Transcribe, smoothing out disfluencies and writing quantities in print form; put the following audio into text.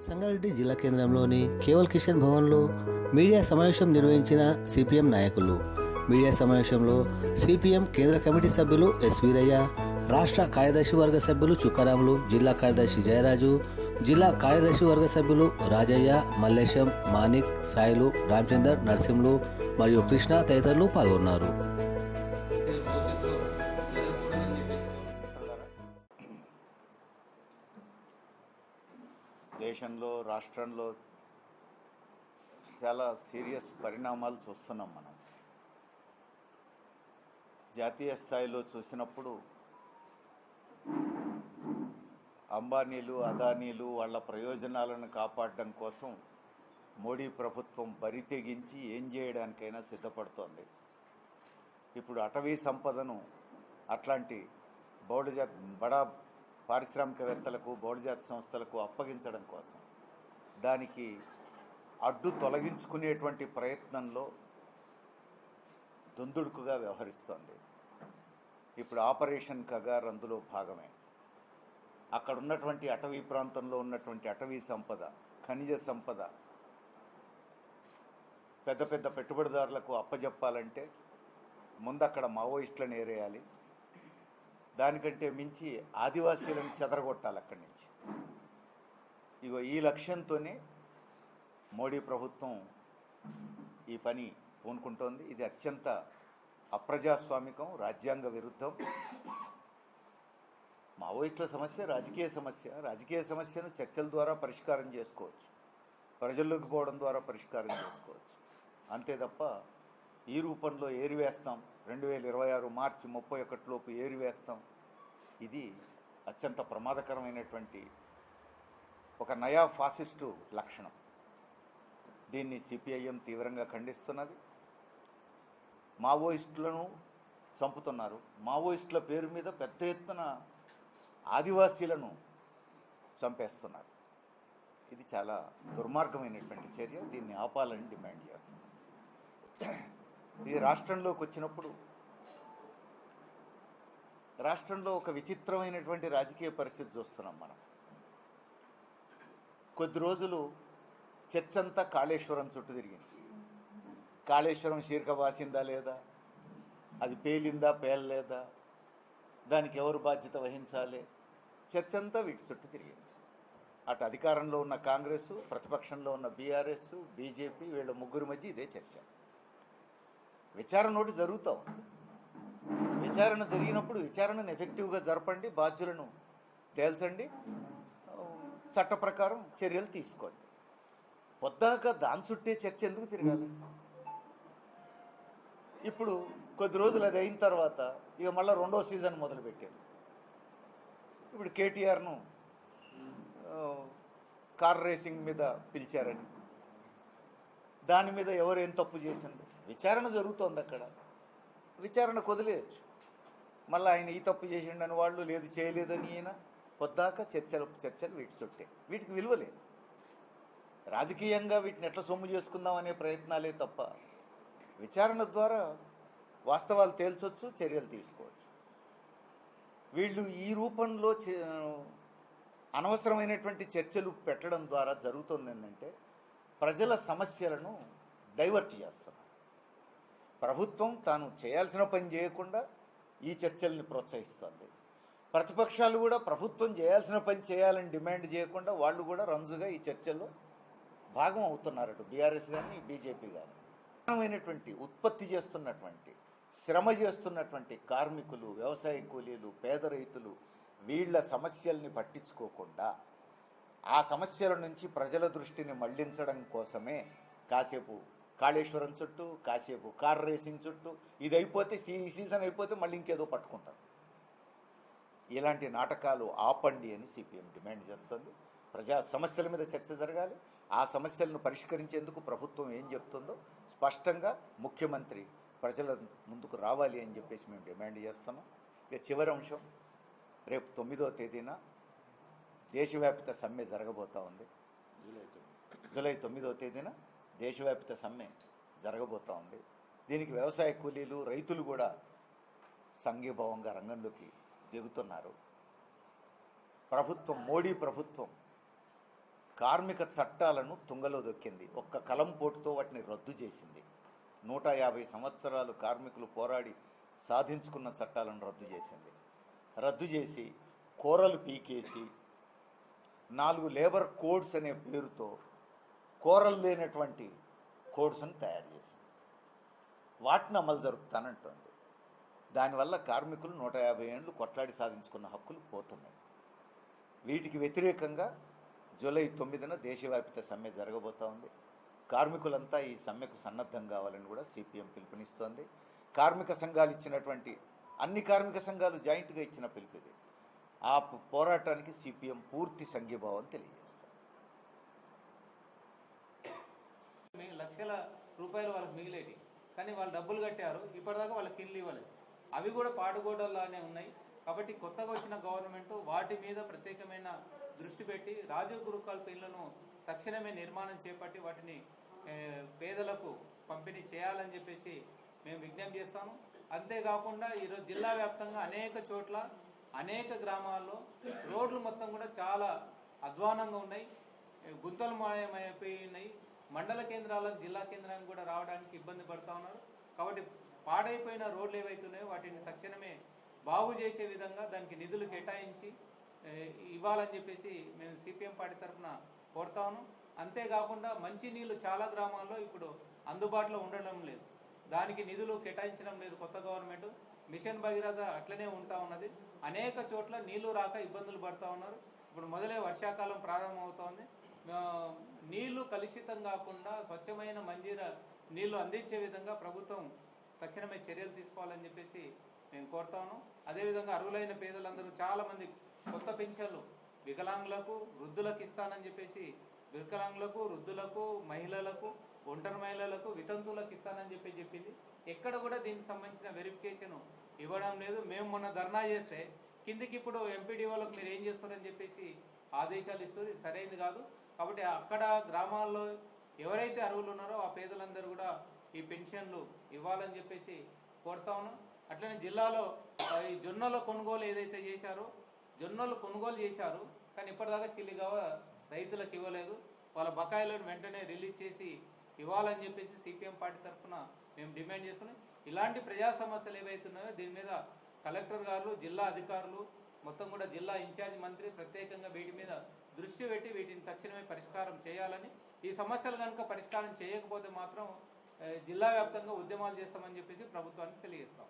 సంగారెడ్డి జిల్లా కేంద్రంలోని కేవల్ కిషన్ భవన్లో మీడియా సమావేశం నిర్వహించిన సిపిఎం నాయకులు. మీడియా సమావేశంలో సిపిఎం కేంద్ర కమిటీ సభ్యులు ఎస్ వీరయ్య, రాష్ట్ర కార్యదర్శి వర్గ సభ్యులు చుక్కారాములు, జిల్లా కార్యదర్శి జయరాజు, జిల్లా కార్యదర్శి వర్గ సభ్యులు రాజయ్య, మల్లేశం, మాణిక్, సాయిలు, రామచందర్, నరసింహులు మరియు కృష్ణ తదితరులు పాల్గొన్నారు. దేశంలో రాష్ట్రంలో చాలా సీరియస్ పరిణామాలు చూస్తున్నాం మనం. జాతీయ స్థాయిలో చూసినప్పుడు అంబానీలు, అదానీలు వాళ్ళ ప్రయోజనాలను కాపాడడం కోసం మోడీ ప్రభుత్వం బరి తెగించి ఏం చేయడానికైనా సిద్ధపడుతోంది. ఇప్పుడు అటవీ సంపదను అట్లాంటి బడా పారిశ్రామికవేత్తలకు, బహుళజాతి సంస్థలకు అప్పగించడం కోసం దానికి అడ్డు తొలగించుకునేటువంటి ప్రయత్నంలో దుందుడుకుగా వ్యవహరిస్తోంది. ఇప్పుడు ఆపరేషన్ కగార్ అందులో భాగమే. అక్కడ ఉన్నటువంటి అటవీ ప్రాంతంలో ఉన్నటువంటి అటవీ సంపద, ఖనిజ సంపద పెద్ద పెద్ద పెట్టుబడిదారులకు అప్పజెప్పాలంటే ముందు అక్కడ మావోయిస్టులను ఏరేయాలి. దానికంటే మించి ఆదివాసీలను చెదరగొట్టాలి అక్కడి నుంచి. ఇగో ఈ లక్ష్యంతోనే మోడీ ప్రభుత్వం ఈ పని పూనుకుంటోంది. ఇది అత్యంత అప్రజాస్వామికం, రాజ్యాంగ విరుద్ధం. మావోయిస్టుల సమస్య రాజకీయ సమస్య. రాజకీయ సమస్యను చర్చల ద్వారా పరిష్కారం చేసుకోవచ్చు, ప్రజల్లోకి పోవడం ద్వారా పరిష్కారం చేసుకోవచ్చు. అంతే తప్ప ఈ రూపంలో ఏరివేస్తాం, 2026 మార్చి 31 లోపు ఏరివేస్తాం, ఇది అత్యంత ప్రమాదకరమైనటువంటి ఒక నయా ఫాసిస్టు లక్షణం. దీన్ని సిపిఐఎం తీవ్రంగా ఖండిస్తున్నది. మావోయిస్టులను చంపుతున్నారు. మావోయిస్టుల పేరు మీద పెద్ద ఎత్తున ఆదివాసీలను చంపేస్తున్నారు. ఇది చాలా దుర్మార్గమైనటువంటి చర్య. దీన్ని ఆపాలని డిమాండ్ చేస్తున్నాం. ఇది రాష్ట్రంలోకి వచ్చినప్పుడు రాష్ట్రంలో ఒక విచిత్రమైనటువంటి రాజకీయ పరిస్థితి చూస్తున్నాం మనం. కొద్ది రోజులు చర్చ అంతా కాళేశ్వరం చుట్టూ తిరిగింది. కాళేశ్వరం శీర్క వాసిందా లేదా, అది పేలిందా పేలలేదా, దానికి ఎవరు బాధ్యత వహించాలి, చర్చ అంతా వీటి చుట్టూ తిరిగింది. అటు అధికారంలో ఉన్న కాంగ్రెస్, ప్రతిపక్షంలో ఉన్న బీఆర్ఎస్, బీజేపీ, వీళ్ళ ముగ్గురి మధ్య ఇదే చర్చ. విచారణ ఒకటి జరుగుతూ ఉంది. విచారణ జరిగినప్పుడు విచారణను ఎఫెక్టివ్గా జరపండి, బాధ్యులను తేల్చండి, చట్ట ప్రకారం చర్యలు తీసుకోండి. పొద్దాక దాని చుట్టే చర్చ ఎందుకు తిరగాలి? ఇప్పుడు కొద్ది రోజులు అది అయిన తర్వాత ఇక మళ్ళీ రెండో సీజన్ మొదలుపెట్టారు. ఇప్పుడు కేటీఆర్ను కార్ రేసింగ్ మీద పిలిచారని, దాని మీద ఎవరు ఏం తప్పు చేసిండ్రు విచారణ జరుగుతోంది. అక్కడ విచారణ వదిలేయచ్చు. మళ్ళీ ఆయన ఈ తప్పు చేసిండని వాళ్ళు, లేదు చేయలేదని ఈయన, పొద్దాక చర్చలు వీటి చుట్టే. వీటికి విలువ లేదు. రాజకీయంగా వీటిని ఎట్లా సొమ్ము చేసుకుందాం అనే ప్రయత్నాలే తప్ప విచారణ ద్వారా వాస్తవాలు తేల్చొచ్చు, చర్యలు తీసుకోవచ్చు. వీళ్ళు ఈ రూపంలో అనవసరమైనటువంటి చర్చలు పెట్టడం ద్వారా జరుగుతుంది ఏంటంటే ప్రజల సమస్యలను డైవర్ట్ చేస్తున్నారు. ప్రభుత్వం తాను చేయాల్సిన పని చేయకుండా ఈ చర్చల్ని ప్రోత్సహిస్తుంది. ప్రతిపక్షాలు కూడా ప్రభుత్వం చేయాల్సిన పని చేయాలని డిమాండ్ చేయకుండా వాళ్ళు కూడా రంజుగా ఈ చర్చల్లో భాగం అవుతున్నారు. అటు బీఆర్ఎస్ కానీ బీజేపీ కానీ. ప్రధానమైనటువంటి ఉత్పత్తి చేస్తున్నటువంటి, శ్రమ చేస్తున్నటువంటి కార్మికులు, వ్యవసాయ కూలీలు, పేద రైతులు, వీళ్ళ సమస్యల్ని పట్టించుకోకుండా ఆ సమస్యల నుంచి ప్రజల దృష్టిని మళ్లించడం కోసమే కాసేపు కాళేశ్వరం చుట్టూ, కాసేపు కార్ రేసింగ్ చుట్టూ, ఇది అయిపోతే ఈ సీజన్ అయిపోతే మళ్ళీ ఇంకేదో పట్టుకుంటారు. ఇలాంటి నాటకాలు ఆపండి అని సిపిఎం డిమాండ్ చేస్తుంది. ప్రజా సమస్యల మీద చర్చ జరగాలి. ఆ సమస్యలను పరిష్కరించేందుకు ప్రభుత్వం ఏం చెప్తుందో స్పష్టంగా ముఖ్యమంత్రి ప్రజల ముందుకు రావాలి అని చెప్పేసి మేము డిమాండ్ చేస్తున్నాం. ఇక చివరి అంశం, రేపు 9వ తేదీన దేశవ్యాప్త సమ్మె జరగబోతూ ఉంది. జూలై 9వ తేదీన దేశవ్యాప్త సమ్మె జరగబోతూ ఉంది. దీనికి వ్యవసాయ కూలీలు, రైతులు కూడా సంఘీభావంగా రంగంలోకి దిగుతున్నారు. ప్రభుత్వం, మోడీ ప్రభుత్వం కార్మిక చట్టాలను తుంగలో దొక్కింది. ఒక్క కలం పోటుతో వాటిని రద్దు చేసింది. 150 సంవత్సరాలు కార్మికులు పోరాడి సాధించుకున్న చట్టాలను రద్దు చేసింది. రద్దు చేసి కోరలు పీకేసి 4 లేబర్ కోడ్స్ అనే పేరుతో కోరలు లేనటువంటి కోడ్స్ని తయారు చేసింది. వాటిని అమలు జరుపుతానంటోంది. దానివల్ల కార్మికులు 150 ఏళ్ళు కొట్లాడి సాధించుకున్న హక్కులు పోతున్నాయి. వీటికి వ్యతిరేకంగా జూలై 9న దేశవ్యాప్త సమ్మె జరగబోతూ ఉంది. కార్మికులంతా ఈ సమ్మెకు సన్నద్ధం కావాలని కూడా సిపిఎం పిలుపునిస్తోంది. కార్మిక సంఘాలు ఇచ్చినటువంటి అన్ని కార్మిక సంఘాలు జాయింట్గా ఇచ్చిన పిలుపు ఇది. ఆ పోరాటానికి సిపిఎం పూర్తి సంఘీభావం తెలియజేస్తాం. లక్షల రూపాయలు వాళ్ళకి మిగిలేటి, కానీ వాళ్ళు డబ్బులు కట్టారు, ఇప్పటిదాకా వాళ్ళకి ఇల్లు ఇవ్వలేదు. అవి కూడా పాడుగోడల్లానే ఉన్నాయి. కాబట్టి కొత్తగా వచ్చిన గవర్నమెంట్ వాటి మీద ప్రత్యేకమైన దృష్టి పెట్టి రాజీవ్ గురుకుల ఇళ్లను తక్షణమే నిర్మాణం చేపట్టి వాటిని పేదలకు పంపిణీ చేయాలని చెప్పేసి మేము విజ్ఞప్తి చేస్తాము. అంతేకాకుండా ఈరోజు జిల్లా వ్యాప్తంగా అనేక చోట్ల అనేక గ్రామాల్లో రోడ్లు మొత్తం కూడా చాలా అధ్వానంగా ఉన్నాయి, గుంతలు మాయమైపోయి ఉన్నాయి. మండల కేంద్రాలకు జిల్లా కేంద్రానికి కూడా రావడానికి ఇబ్బంది పడుతూ ఉన్నారు. కాబట్టి పాడైపోయిన రోడ్లు ఏవైతున్నాయో వాటిని తక్షణమే బాగు చేసే విధంగా దానికి నిధులు కేటాయించి ఇవ్వాలని చెప్పేసి మేము సిపిఎం పార్టీ తరఫున కోరుతా ఉన్నాం. అంతేకాకుండా మంచినీళ్ళు చాలా గ్రామాల్లో ఇప్పుడు అందుబాటులో ఉండడం లేదు, దానికి నిధులు కేటాయించడం లేదు కొత్త గవర్నమెంట్. మిషన్ భగీరథ అట్లనే ఉంటా ఉన్నది. అనేక చోట్ల నీళ్లు రాక ఇబ్బందులు పడుతూ ఉన్నారు. ఇప్పుడు మొదలే వర్షాకాలం ప్రారంభమవుతోంది. నీళ్లు కలుషితం కాకుండా స్వచ్ఛమైన మంజీర నీళ్లు అందించే విధంగా ప్రభుత్వం తక్షణమే చర్యలు తీసుకోవాలని చెప్పేసి మేము కోరుతాను. అదేవిధంగా అర్హులైన పేదలందరూ చాలామంది కొత్త పెన్షన్లు వికలాంగులకు వృద్ధులకు ఇస్తానని చెప్పేసి వికలాంగులకు వృద్ధులకు మహిళలకు ఒంటరి మహిళలకు వితంతువులకు ఇస్తానని చెప్పింది. ఎక్కడ కూడా దీనికి సంబంధించిన వెరిఫికేషన్ ఇవ్వడం లేదు. మేము మొన్న ధర్నా చేస్తే కిందికి ఇప్పుడు ఎంపీడీఓలకు మీరు ఏం చేస్తారని చెప్పేసి ఆదేశాలు ఇస్తుంది. సరైనది కాదు. కాబట్టి అక్కడ గ్రామాల్లో ఎవరైతే అర్హులు ఉన్నారో ఆ పేదలందరూ కూడా ఈ పెన్షన్లు ఇవ్వాలని చెప్పేసి కోరుతా ఉన్నాం. అట్లనే జిల్లాలో ఈ జొన్నల కొనుగోలు ఏదైతే చేశారో జొన్నలు కొనుగోలు చేశారు, కానీ ఇప్పటిదాకా చిల్లిగావ రైతులకు ఇవ్వలేదు. వాళ్ళ బకాయిలను వెంటనే రిలీజ్ చేసి ఇవ్వాలని చెప్పేసి సిపిఎం పార్టీ తరఫున మేము డిమాండ్ చేస్తున్నాం. ఇలాంటి ప్రజా సమస్యలు ఏవైతున్నాయో దీని మీద కలెక్టర్ గారు, జిల్లా అధికారులు, మొత్తం కూడా జిల్లా ఇన్ఛార్జ్ మంత్రి ప్రత్యేకంగా వీటి మీద దృష్టి పెట్టి వీటిని తక్షణమే పరిష్కారం చేయాలని, ఈ సమస్యలు కనుక పరిష్కారం చేయకపోతే మాత్రం జిల్లా వ్యాప్తంగా ఉద్యమాలు చేస్తామని చెప్పేసి ప్రభుత్వానికి తెలియజేస్తాం.